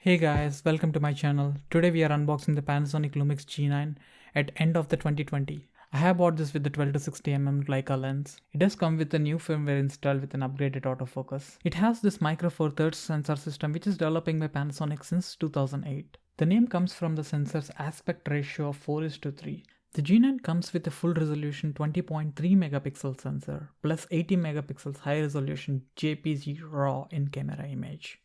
Hey guys, welcome to my channel. Today we are unboxing the Panasonic Lumix G9 at end of the 2020. I have bought this with the 12 to 60mm Leica lens. It does come with a new firmware installed with an upgraded autofocus. It has this micro four thirds sensor system which is developing by Panasonic since 2008. The name comes from the sensor's aspect ratio of 4:3. The G9 comes with a full resolution 20.3 megapixel sensor plus 80 megapixels high resolution JPG RAW in camera image.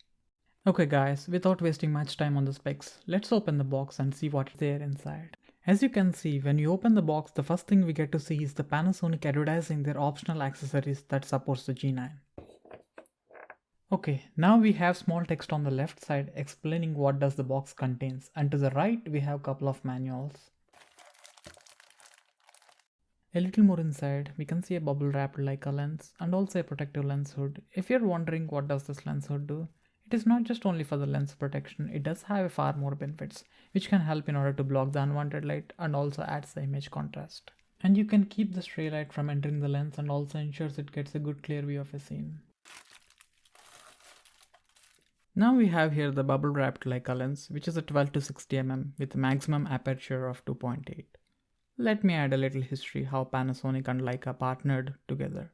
Okay guys, without wasting much time on the specs, let's open the box and see what's there inside. As you can see, when you open the box, the first thing we get to see is the Panasonic advertising their optional accessories that supports the G9. Okay, now we have small text on the left side explaining what does the box contains, and to the right we have couple of manuals. A little more inside, we can see a bubble wrapped Leica lens and also a protective lens hood. If you're wondering what does this lens hood do, it is not just only for the lens protection, it does have far more benefits, which can help in order to block the unwanted light and also adds the image contrast. And you can keep the stray light from entering the lens and also ensures it gets a good clear view of a scene. Now we have here the bubble wrapped Leica lens, which is a 12 to 60mm with a maximum aperture of 2.8. Let me add a little history how Panasonic and Leica partnered together.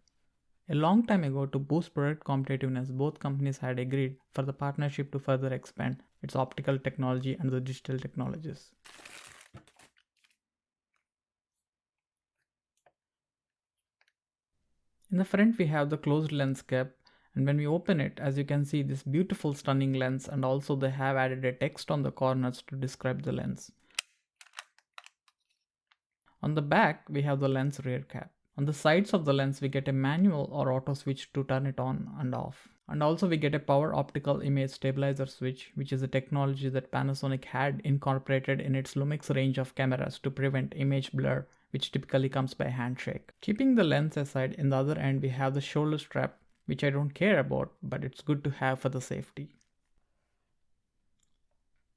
A long time ago, to boost product competitiveness, both companies had agreed for the partnership to further expand its optical technology and the digital technologies. In the front we have the closed lens cap, and when we open it, as you can see, this beautiful stunning lens, and also they have added a text on the corners to describe the lens. On the back we have the lens rear cap. On the sides of the lens we get a manual or auto switch to turn it on and off. And also we get a power optical image stabilizer switch, which is a technology that Panasonic had incorporated in its Lumix range of cameras to prevent image blur, which typically comes by handshake. Keeping the lens aside, in the other end we have the shoulder strap, which I don't care about, but it's good to have for the safety.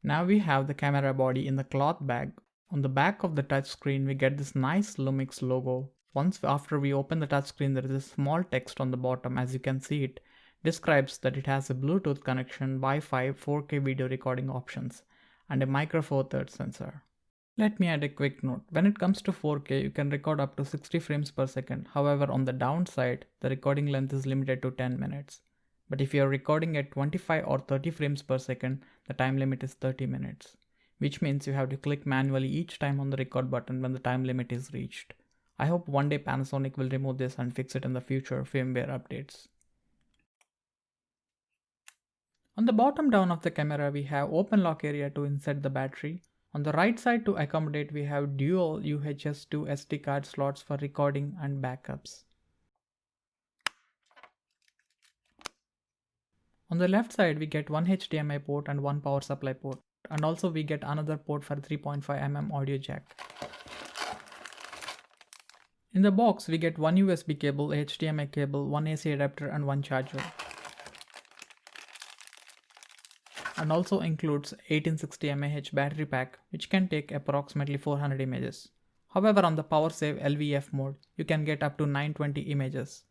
Now we have the camera body in the cloth bag. On the back of the touchscreen we get this nice Lumix logo. Once after we open the touchscreen, there is a small text on the bottom. As you can see, it describes that it has a Bluetooth connection, Wi-Fi, 4K video recording options, and a micro four thirds sensor. Let me add a quick note. When it comes to 4K, you can record up to 60 frames per second. However, on the downside, the recording length is limited to 10 minutes. But if you are recording at 25 or 30 frames per second, the time limit is 30 minutes, which means you have to click manually each time on the record button when the time limit is reached. I hope one day Panasonic will remove this and fix it in the future firmware updates. On the bottom down of the camera we have open lock area to insert the battery. On the right side to accommodate we have dual UHS 2 SD card slots for recording and backups. On the left side we get one HDMI port and one power supply port, and also we get another port for 3.5mm audio jack. In the box we get one USB cable, HDMI cable, one AC adapter and one charger. And also includes 1860 mAh battery pack, which can take approximately 400 images. However, on the power save LVF mode, you can get up to 920 images.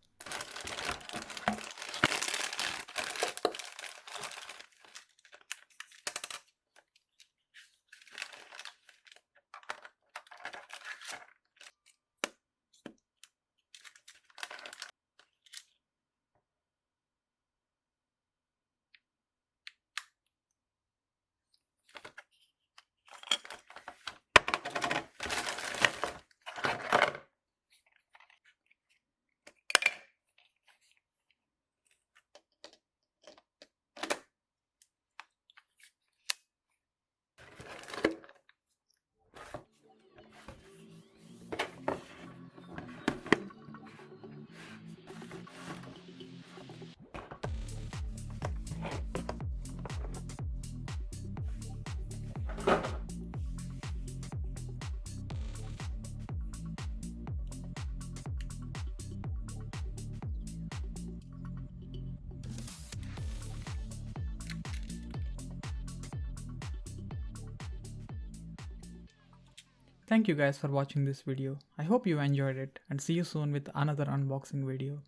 Thank you guys for watching this video. I hope you enjoyed it, and see you soon with another unboxing video.